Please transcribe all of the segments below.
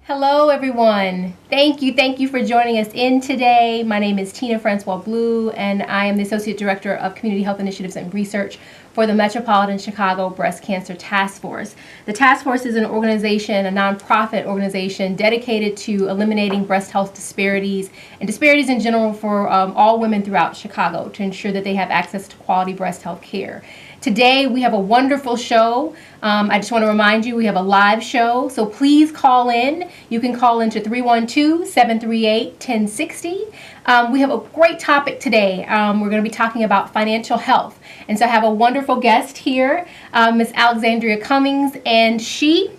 Hello, everyone. Thank you for joining us in today. My name is Tina Francois Blue, and I am the Associate Director of Community Health Initiatives and Research for the Metropolitan Chicago Breast Cancer Task Force. The task force is an organization, a nonprofit organization dedicated to eliminating breast health disparities and disparities in general for all women throughout Chicago to ensure that they have access to quality breast health care. Today we have a wonderful show. I just want to remind you we have a live show, so please call in. You can call into 312-738-1060. We have a great topic today. We're going to be talking about financial health. And so I have a wonderful guest here, Miss Alexandria Cummings, and she,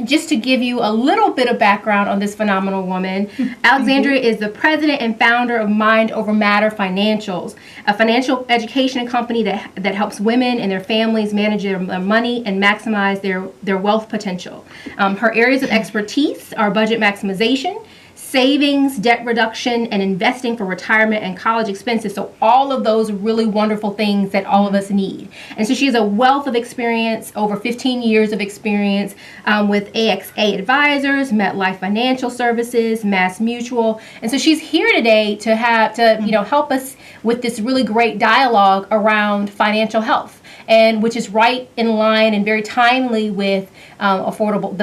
just to give you a little bit of background on this phenomenal woman, Alexandria is the president and founder of Mind Over Matter Financials, a financial education company that helps women and their families manage their money and maximize their wealth potential. Her areas of expertise are budget maximization, savings, debt reduction, and investing for retirement and college expenses. So all of those really wonderful things that all of us need. And so she has a wealth of experience, over 15 years of experience with AXA Advisors, MetLife Financial Services, Mass Mutual. And so she's here today to help us with this really great dialogue around financial health, and which is right in line and very timely with affordable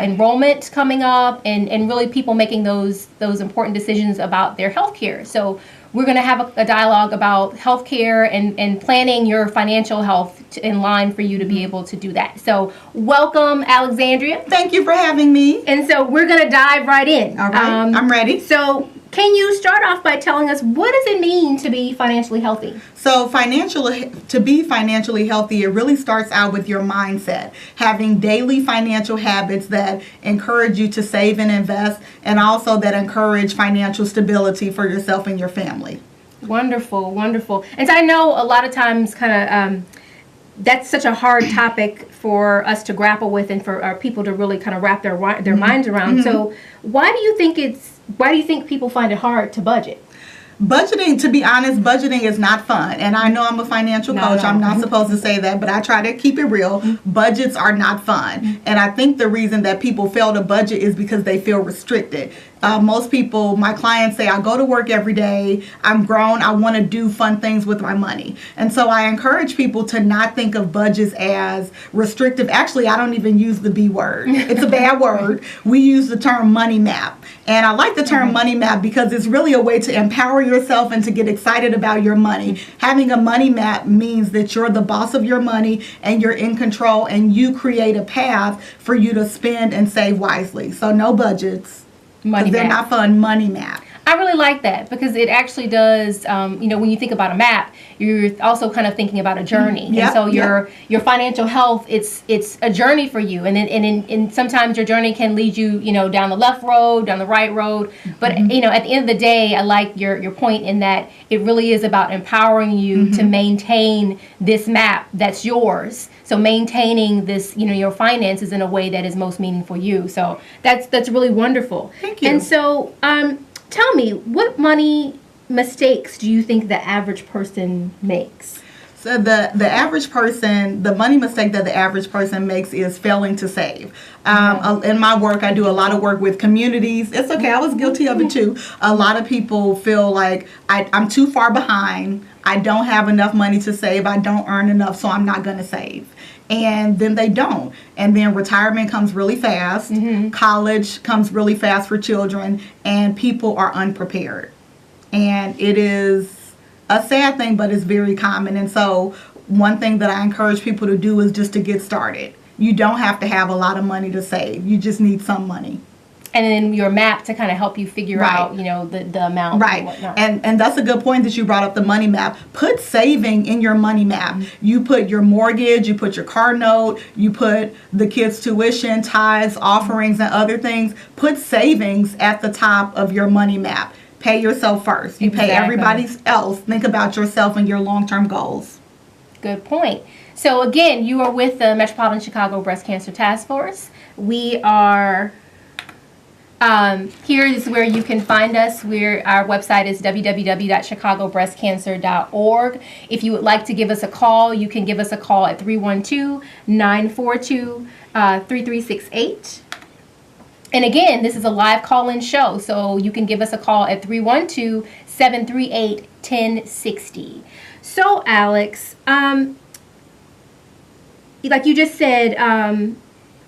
enrollment coming up and really people making those important decisions about their health care. So we're going to have a dialogue about health care and planning your financial health in line for you to be able to do that. So welcome, Alexandria. Thank you for having me. And so we're going to dive right in. All right, I'm ready. So can you start off by telling us, what does it mean to be financially healthy? So to be financially healthy, it really starts out with your mindset, having daily financial habits that encourage you to save and invest, and also that encourage financial stability for yourself and your family. Wonderful, wonderful. And so I know a lot of times that's such a hard topic for us to grapple with and for our people to really kind of wrap their minds around. So why do you think people find it hard to budget? Budgeting, to be honest, budgeting is not fun. And I know I'm a financial coach. I'm not supposed to say that, but I try to keep it real. Budgets are not fun. And I think the reason that people fail to budget is because they feel restricted. Most people, my clients say, I go to work every day, I'm grown, I want to do fun things with my money. And so I encourage people to not think of budgets as restrictive. Actually, I don't even use the B word. It's a bad word. We use the term money map. And I like the term money map because it's really a way to empower yourself and to get excited about your money. Having a money map means that you're the boss of your money and you're in control, and you create a path for you to spend and save wisely. So no budgets. Money they're not fun. Money map. I really like that because it actually does, when you think about a map, you're also kind of thinking about a journey. Yep, and so your financial health, it's a journey for you. And sometimes your journey can lead you, down the left road, down the right road. But, at the end of the day, I like your point in that it really is about empowering you to maintain this map that's yours. So maintaining this, your finances in a way that is most meaningful for you. So that's really wonderful. Thank you. And so, tell me, what money mistakes do you think the average person makes? So the average person, the money mistake that the average person makes is failing to save. In my work, I do a lot of work with communities. It's okay, I was guilty of it too. A lot of people feel like I'm too far behind. I don't have enough money to save. I don't earn enough, so I'm not going to save. And then they don't. And then retirement comes really fast. College comes really fast for children, and people are unprepared. And it is a sad thing, but it's very common. And so one thing that I encourage people to do is just to get started. You don't have to have a lot of money to save. You just need some money. And then your map to kind of help you figure out, the amount. Right. And whatnot. And that's a good point that you brought up, the money map. Put saving in your money map. You put your mortgage, you put your car note, you put the kids' tuition, tithes, offerings, and other things. Put savings at the top of your money map. Pay yourself first. You pay everybody else. Think about yourself and your long-term goals. Good point. So again, you are with the Metropolitan Chicago Breast Cancer Task Force. We are... here is where you can find us. Our website is www.chicagobreastcancer.org. If you would like to give us a call, you can give us a call at 312-942-3368. And again, this is a live call-in show, so you can give us a call at 312-738-1060. So, Alex, like you just said,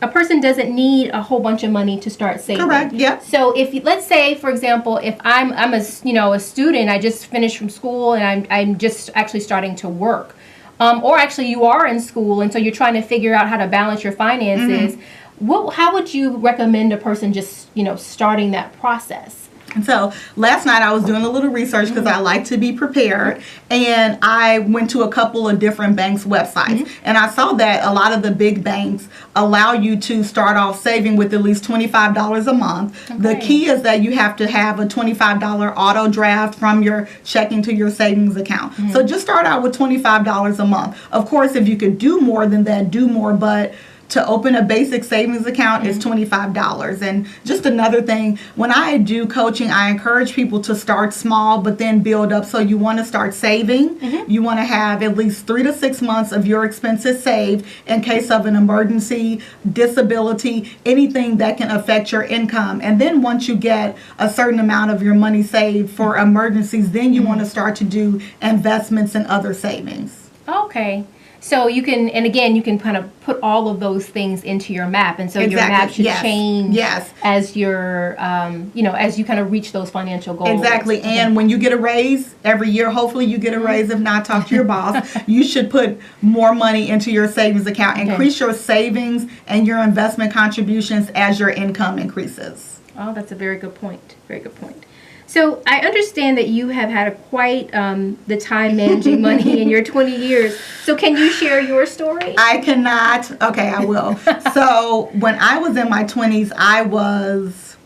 a person doesn't need a whole bunch of money to start saving. Correct. Yeah. So if let's say, for example, if I'm a student, I just finished from school and I'm just actually starting to work, or actually you are in school and so you're trying to figure out how to balance your finances. How would you recommend a person just starting that process? And so last night I was doing a little research because I like to be prepared, and I went to a couple of different banks' websites, and I saw that a lot of the big banks allow you to start off saving with at least $25 a month. Okay. The key is that you have to have a $25 auto draft from your checking to your savings account. So just start out with $25 a month. Of course, if you could do more than that, do more, but to open a basic savings account is $25. And just another thing, when I do coaching, I encourage people to start small, but then build up. So you want to start saving. You want to have at least 3 to 6 months of your expenses saved in case of an emergency, disability, anything that can affect your income. And then once you get a certain amount of your money saved for emergencies, then you want to start to do investments and other savings. Okay. So you can, and again, you can kind of put all of those things into your map, and so your map should change as your, as you kind of reach those financial goals. Exactly, and when you get a raise every year, hopefully you get a raise. If not, talk to your boss. You should put more money into your savings account. Increase your savings and your investment contributions as your income increases. Oh, that's a very good point. Very good point. So I understand that you have had quite the time managing money in your 20 years. So can you share your story? I cannot. Okay, I will. So when I was in my 20s, I was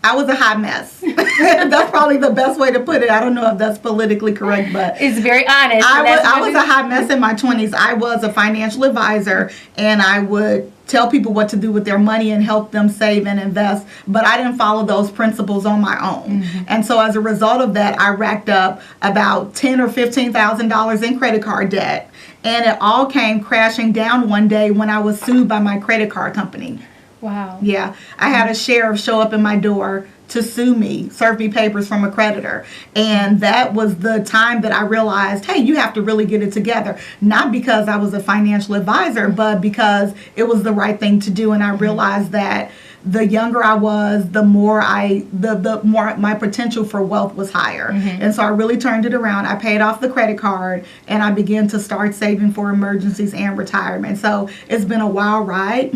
a hot mess. That's probably the best way to put it. I don't know if that's politically correct, but it's very honest. I was a hot mess in my 20s. I was a financial advisor, and I would tell people what to do with their money and help them save and invest, but I didn't follow those principles on my own. And so as a result of that, I racked up about $10,000 or $15,000 in credit card debt, and it all came crashing down one day when I was sued by my credit card company. Wow. Yeah, I had a sheriff show up in my door to sue me, serve me papers from a creditor. And that was the time that I realized, hey, you have to really get it together. Not because I was a financial advisor, but because it was the right thing to do. And I realized that the younger I was, the more my potential for wealth was higher. And so I really turned it around. I paid off the credit card, and I began to start saving for emergencies and retirement. So it's been a wild ride.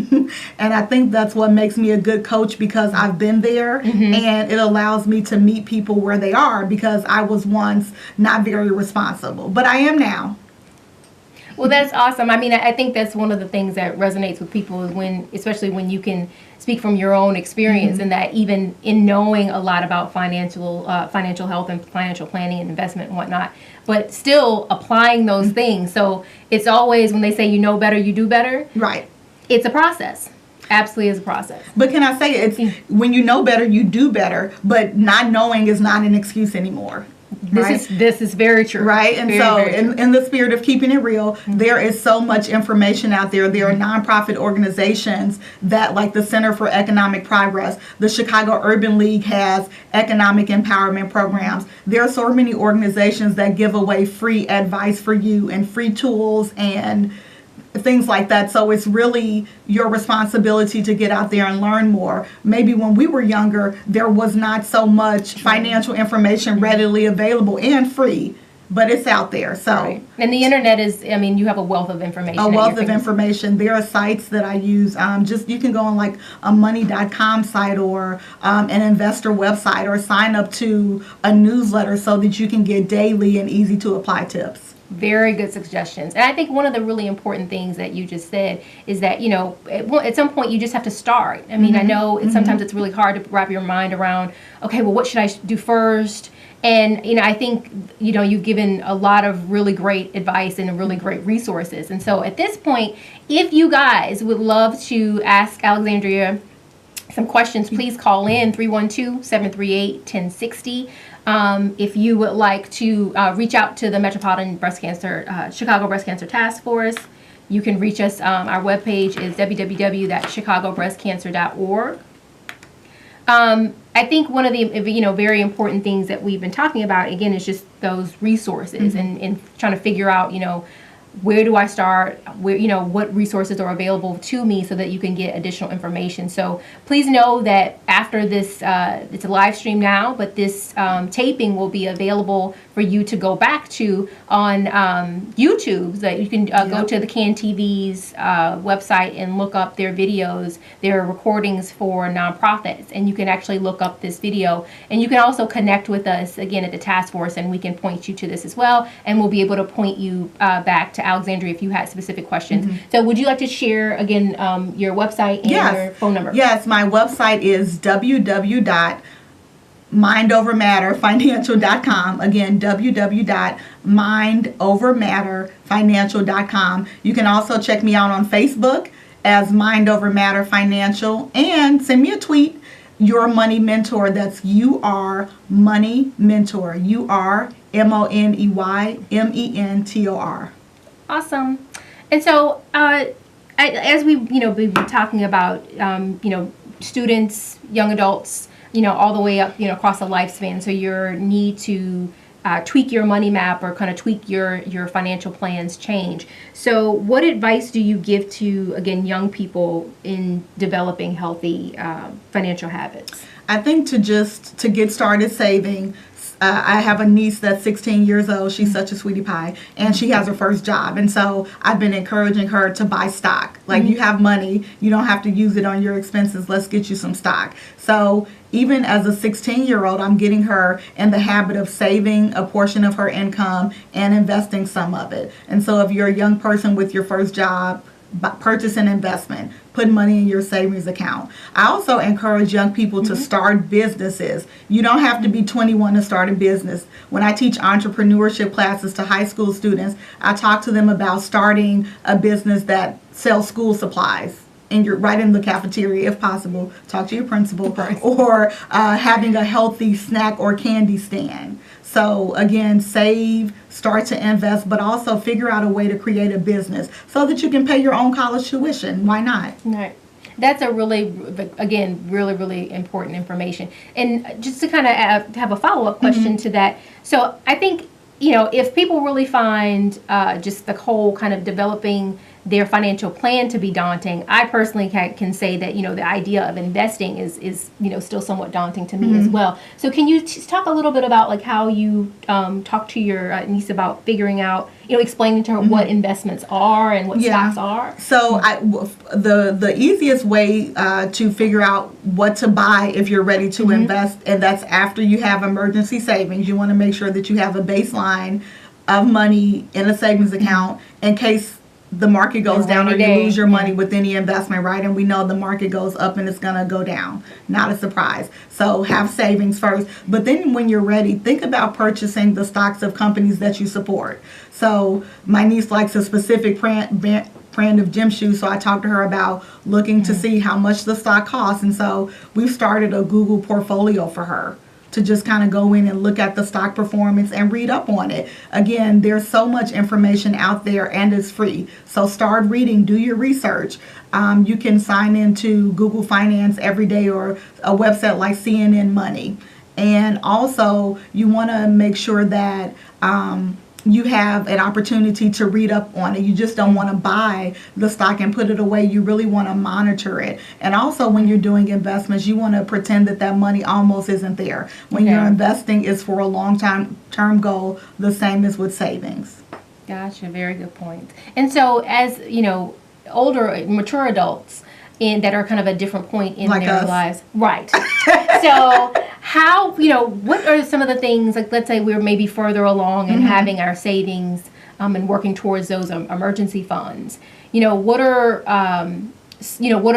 And I think that's what makes me a good coach, because I've been there, and it allows me to meet people where they are, because I was once not very responsible, but I am now. Well, that's awesome. I mean, I think that's one of the things that resonates with people is especially when you can speak from your own experience, and that even in knowing a lot about financial health and financial planning and investment and whatnot, but still applying those things. So it's always, when they say you know better, you do better. Right. It's a process. Absolutely is a process. But can I say, it's when you know better, you do better, but not knowing is not an excuse anymore. This is very true. Right. And very in the spirit of keeping it real, there is so much information out there. There are nonprofit organizations that, like the Center for Economic Progress, the Chicago Urban League has economic empowerment programs. There are so many organizations that give away free advice for you and free tools and things like that. So it's really your responsibility to get out there and learn more. Maybe when we were younger, there was not so much financial information readily available and free, but it's out there. So and the internet is, I mean, you have a wealth of information. A wealth of information. There are sites that I use. You can go on like a money.com site or an investor website, or sign up to a newsletter so that you can get daily and easy to apply tips. Very good suggestions. And I think one of the really important things that you just said is that, at some point you just have to start. I mean, I know sometimes it's really hard to wrap your mind around, okay, well, what should I do first? And, I think, you've given a lot of really great advice and really great resources. And so at this point, if you guys would love to ask Alexandria some questions, please call in 312-738-1060. If you would like to reach out to the Metropolitan Breast Cancer, Chicago Breast Cancer Task Force, You can reach us. Our webpage is www.chicagobreastcancer.org. I think one of the very important things that we've been talking about again is just those resources and trying to figure out where do I start, where what resources are available to me so that you can get additional information. So please know that after this, it's a live stream now, but this taping will be available for you to go back to on YouTube. So that you can go to the CAN TV's website and look up their videos, their recordings for nonprofits, and you can actually look up this video. And you can also connect with us again at the task force, and we can point you to this as well, and we'll be able to point you back to Alexandria if you had specific questions. So would you like to share again your website and your phone number? Yes, my website is www.mindovermatterfinancial.com. Again, www.mindovermatterfinancial.com. You can also check me out on Facebook as Mind Over Matter Financial, and send me a tweet, Your Money Mentor. That's UR Money Mentor. UR MONEYMENTOR. Awesome. And so, as we've been talking about, students, young adults, all the way up, across the lifespan. So your need to tweak your money map or kind of tweak your financial plans change. So what advice do you give to, again, young people in developing healthy financial habits? I think to get started saving. I have a niece that's 16 years old. She's such a sweetie pie, and she has her first job. And so I've been encouraging her to buy stock. Like, you have money, you don't have to use it on your expenses. Let's get you some stock. So even as a 16-year-old, I'm getting her in the habit of saving a portion of her income and investing some of it. And so if you're a young person with your first job, purchase an investment, put money in your savings account. I also encourage young people to start businesses. You don't have to be 21 to start a business. When I teach entrepreneurship classes to high school students, I talk to them about starting a business that sells school supplies. And you're right in the cafeteria, if possible. Talk to your principal. Right. Or having a healthy snack or candy stand. So again, save, start to invest, but also figure out a way to create a business so that you can pay your own college tuition. Why not? Right. That's a really important information. And just to kind of have a follow-up question to that. So I think, if people really find just the whole kind of developing their financial plan to be daunting, I personally can say that, the idea of investing is still somewhat daunting to me as well. So can you talk a little bit about like how you talk to your niece about figuring out, explaining to her what investments are and what stocks are? So the easiest way to figure out what to buy if you're ready to invest, and that's after you have emergency savings. You want to make sure that you have a baseline of money in a savings account in case the market goes down or you lose your money with any investment, right? And we know the market goes up and it's going to go down. Not a surprise. So have savings first. But then when you're ready, think about purchasing the stocks of companies that you support. So my niece likes a specific brand of gym shoes, so I talked to her about looking to see how much the stock costs. And so we've started a Google portfolio for her to just kind of go in and look at the stock performance and read up on it. Again, there's so much information out there and it's free. So start reading, do your research. You can sign into Google Finance every day or a website like CNN Money. And also you want to make sure that you have an opportunity to read up on it. You just don't want to buy the stock and put it away. You really want to monitor it. And also when you're doing investments, you want to pretend that money almost isn't there. When you're investing, it's for a long-term goal, the same as with savings. Gotcha. Very good point. And so as, older, mature adults that are kind of a different point in like their lives. Right. So how, what are some of the things, like let's say we're maybe further along in having our savings and working towards those emergency funds. What are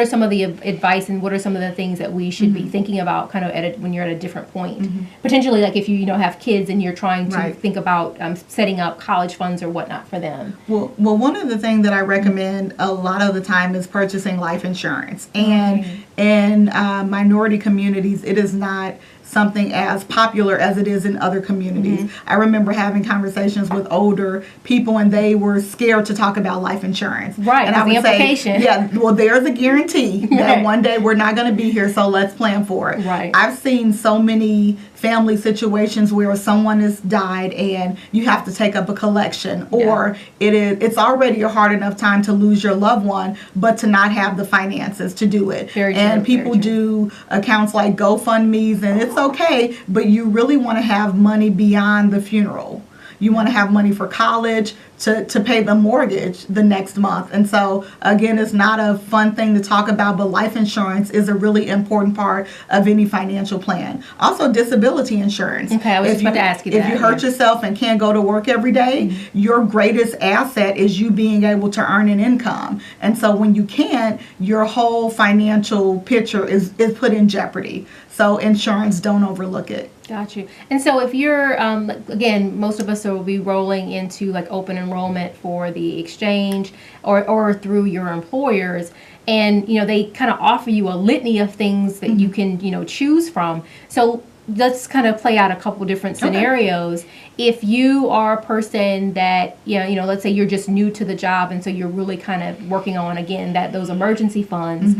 some of the advice and what are some of the things that we should be thinking about kind of when you're at a different point? Potentially like if you have kids and you're trying to think about setting up college funds or whatnot for them. Well, one of the things that I recommend a lot of the time is purchasing life insurance. And in minority communities, it is not something as popular as it is in other communities. I remember having conversations with older people, and they were scared to talk about life insurance. Right, and I would the implication. say, yeah, well, there's a guarantee that one day we're not going to be here, so let's plan for it. Right. I've seen so many family situations where someone has died and you have to take up a collection, or it's already a hard enough time to lose your loved one, but to not have the finances to do it. And people do accounts like GoFundMe's, and it's okay, but you really want to have money beyond the funeral. You want to have money for college, to pay the mortgage the next month. And so, again, it's not a fun thing to talk about, but life insurance is a really important part of any financial plan. Also, disability insurance. Okay, I was just about to ask you that. If you hurt yourself and can't go to work every day, your greatest asset is you being able to earn an income. And so when you can't, your whole financial picture is put in jeopardy. So insurance, don't overlook it. Got you. And so if you're, again, most of us will be rolling into like open enrollment for the exchange or through your employers, and, you know, they kind of offer you a litany of things that you can, you know, choose from. So let's kind of play out a couple different scenarios. If you are a person that, you know, let's say you're just new to the job, and so you're really kind of working on, again, those emergency funds,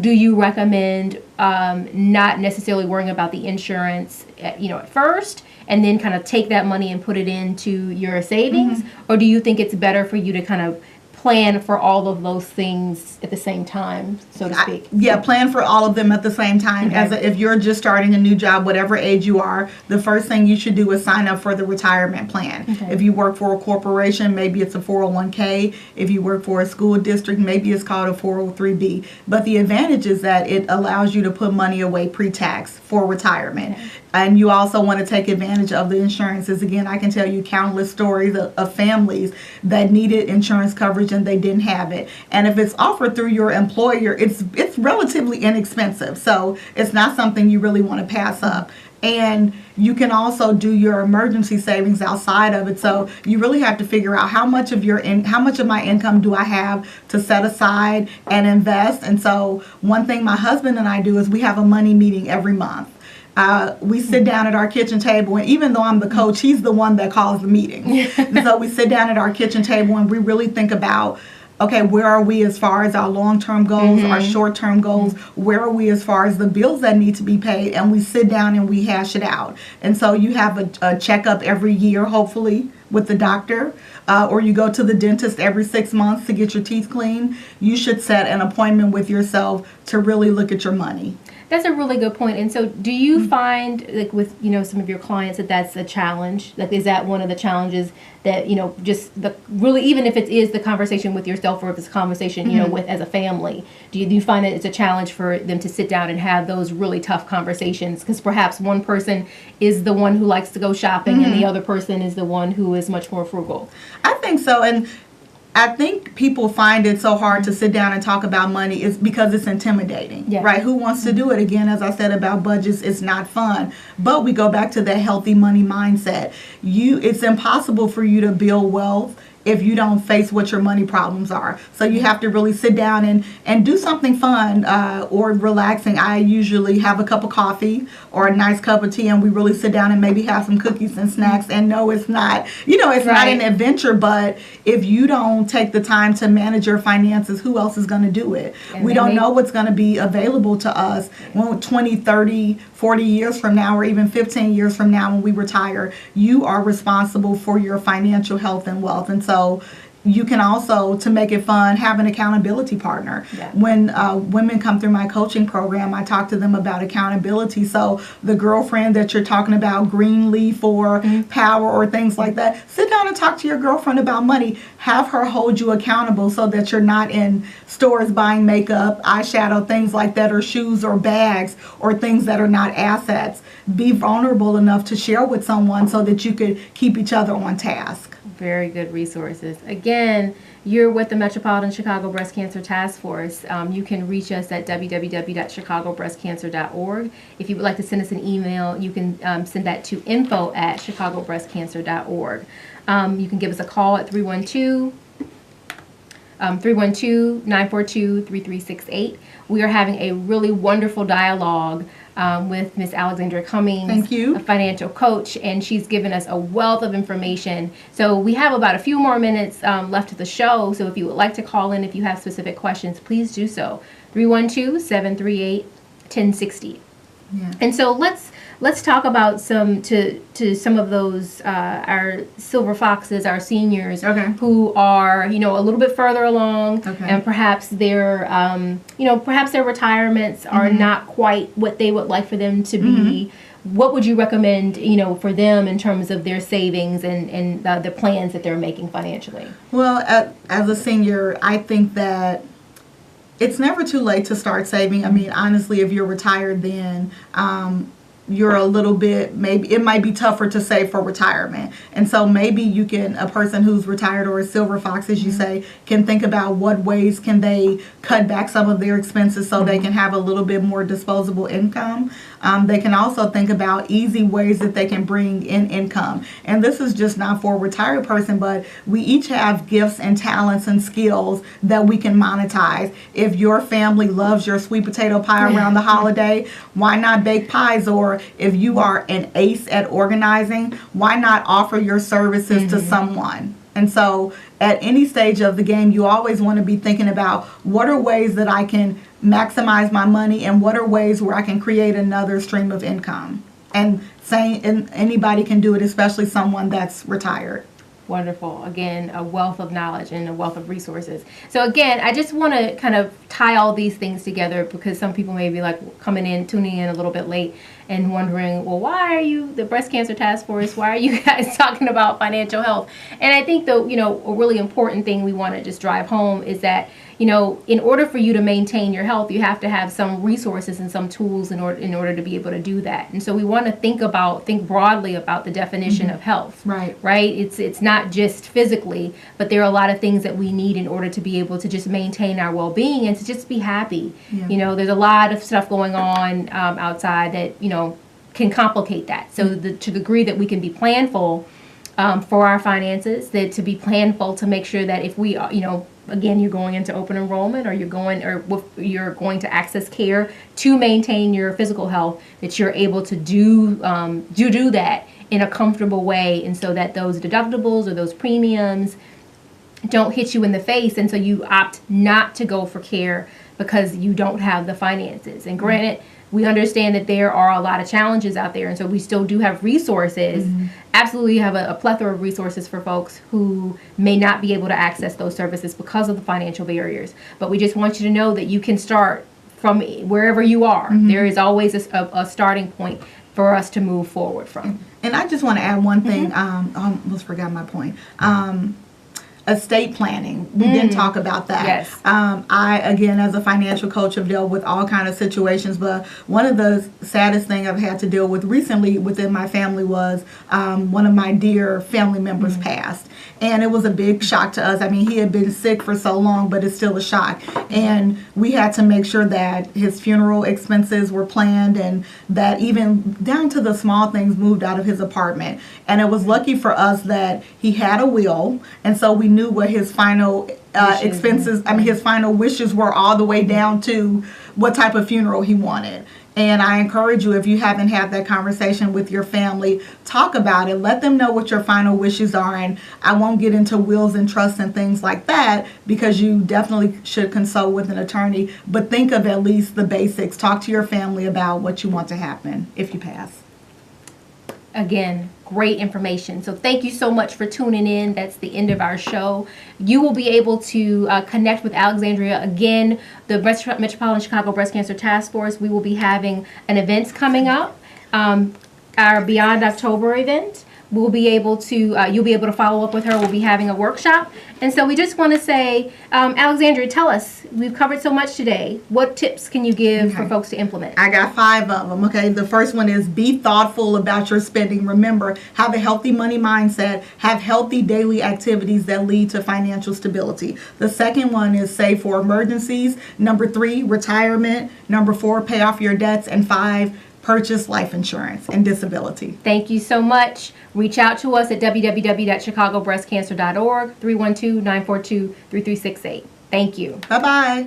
do you recommend not necessarily worrying about the insurance, at first, and then kind of take that money and put it into your savings? Or do you think it's better for you to kind of plan for all of those things at the same time, so to speak? Plan for all of them at the same time. If you're just starting a new job, whatever age you are, the first thing you should do is sign up for the retirement plan. If you work for a corporation, maybe it's a 401k. If you work for a school district, maybe it's called a 403b. But the advantage is that it allows you to put money away pre-tax for retirement. And you also want to take advantage of the insurances. Again, I can tell you countless stories of families that needed insurance coverage and they didn't have it. And if it's offered through your employer, it's relatively inexpensive. So it's not something you really want to pass up. And you can also do your emergency savings outside of it. So you really have to figure out how much of my income do I have to set aside and invest. And so one thing my husband and I do is we have a money meeting every month. We sit down at our kitchen table, and even though I'm the coach, he's the one that calls the meeting. So we sit down at our kitchen table and we really think about, okay, where are we as far as our long-term goals, our short-term goals? Where are we as far as the bills that need to be paid? And we sit down and we hash it out. And so you have a checkup every year, hopefully, with the doctor, or you go to the dentist every 6 months to get your teeth cleaned. You should set an appointment with yourself to really look at your money. That's a really good point. And so do you find, like, with, some of your clients, that that's a challenge? Like, is that one of the challenges that, just really, even if it is the conversation with yourself, or if it's a conversation, with as a family, do you find that it's a challenge for them to sit down and have those really tough conversations? Because perhaps one person is the one who likes to go shopping and the other person is the one who is much more frugal. I think so. And I think people find it so hard to sit down and talk about money is because it's intimidating, right? Who wants to do it? Again, as I said about budgets, it's not fun. But we go back to that healthy money mindset. It's impossible for you to build wealth if you don't face what your money problems are. So you have to really sit down and do something fun or relaxing. I usually have a cup of coffee or a nice cup of tea, and we really sit down and maybe have some cookies and snacks. And no, it's not, it's not an adventure, but if you don't take the time to manage your finances, who else is going to do it? And we don't know what's going to be available to us 20, 30, 40 years from now, or even 15 years from now when we retire. You are responsible for your financial health and wealth. And so you can also, to make it fun, have an accountability partner. When women come through my coaching program, I talk to them about accountability. So the girlfriend that you're talking about, Greenleaf or Power or things like that, sit down and talk to your girlfriend about money. Have her hold you accountable so that you're not in stores buying makeup, eyeshadow, things like that, or shoes or bags or things that are not assets. Be vulnerable enough to share with someone so that you could keep each other on task. Very good resources. Again, you're with the Metropolitan Chicago Breast Cancer Task Force. You can reach us at www.chicagobreastcancer.org. If you would like to send us an email, you can send that to info@chicagobreastcancer.org. You can give us a call at 312-942-3368. We are having a really wonderful dialogue with Miss Alexandria Cummings. Thank you. A financial coach, and she's given us a wealth of information. So we have about a few more minutes left of the show. So if you would like to call in, if you have specific questions, please do so. 312-738-1060. Yeah. And so let's talk about some of those our silver foxes, our seniors, Okay. who are a little bit further along, Okay. and perhaps their perhaps their retirements are not quite what they would like for them to be. What would you recommend for them in terms of their savings and the plans that they're making financially? Well, as a senior, I think that it's never too late to start saving. I mean, honestly, if you're retired, then you're a little bit, maybe it might be tougher to save for retirement. And so maybe a person who's retired or a silver fox, as you say, can think about what ways can they cut back some of their expenses so they can have a little bit more disposable income. They can also think about easy ways that they can bring in income. And this is just not for a retired person, but we each have gifts and talents and skills that we can monetize. If your family loves your sweet potato pie around the holiday, why not bake pies? Or if you are an ace at organizing, why not offer your services to someone? And so at any stage of the game, you always want to be thinking about what are ways that I can maximize my money and what are ways where I can create another stream of income. And anybody can do it, especially someone that's retired. Wonderful. Again, a wealth of knowledge and a wealth of resources. So again, I just want to kind of tie all these things together because some people may be like tuning in a little bit late and wondering, well, why are you, the Breast Cancer Task Force, why are you guys talking about financial health? And I think a really important thing we want to just drive home is that, in order for you to maintain your health, you have to have some resources and some tools in order to be able to do that. And so we want to think broadly about the definition of health. Right. Right? It's not just physically, but there are a lot of things that we need in order to be able to just maintain our well-being and to just be happy. Yeah. There's a lot of stuff going on outside that, can complicate that. So to the degree that we can be planful for our finances, that to be planful to make sure that if we are, again, you're going into open enrollment or you're going to access care to maintain your physical health, that you're able to do that in a comfortable way, and so that those deductibles or those premiums don't hit you in the face, and so you opt not to go for care because you don't have the finances. And granted, we understand that there are a lot of challenges out there, and so we still do have resources. Absolutely have a plethora of resources for folks who may not be able to access those services because of the financial barriers. But we just want you to know that you can start from wherever you are. There is always a starting point for us to move forward from. And I just want to add one thing. I almost forgot my point. Estate planning. We didn't talk about that. Yes. I, again, as a financial coach, have dealt with all kinds of situations, but one of the saddest things I've had to deal with recently within my family was one of my dear family members passed. And it was a big shock to us. I mean, he had been sick for so long, but it's still a shock. And we had to make sure that his funeral expenses were planned and that even down to the small things moved out of his apartment. And it was lucky for us that he had a will, and so we knew what his final expenses, his final wishes were, all the way down to what type of funeral he wanted. And I encourage you, if you haven't had that conversation with your family, talk about it. Let them know what your final wishes are. And I won't get into wills and trusts and things like that, because you definitely should consult with an attorney. But think of at least the basics. Talk to your family about what you want to happen if you pass. Again, great information. So thank you so much for tuning in. That's the end of our show. You will be able to connect with Alexandria again, the Metropolitan Chicago Breast Cancer Task Force. We will be having an event coming up, our Beyond October event. We'll be able to, you'll be able to follow up with her. We'll be having a workshop. And so we just want to say, Alexandria, tell us, we've covered so much today. What tips can you give for folks to implement? I got 5 of them, okay? The first one is be thoughtful about your spending. Remember, have a healthy money mindset. Have healthy daily activities that lead to financial stability. The second one is save for emergencies. Number 3, retirement. Number 4, pay off your debts. And 5, purchase life insurance and disability. Thank you so much. Reach out to us at www.chicagobreastcancer.org, 312-942-3368. Thank you. Bye-bye.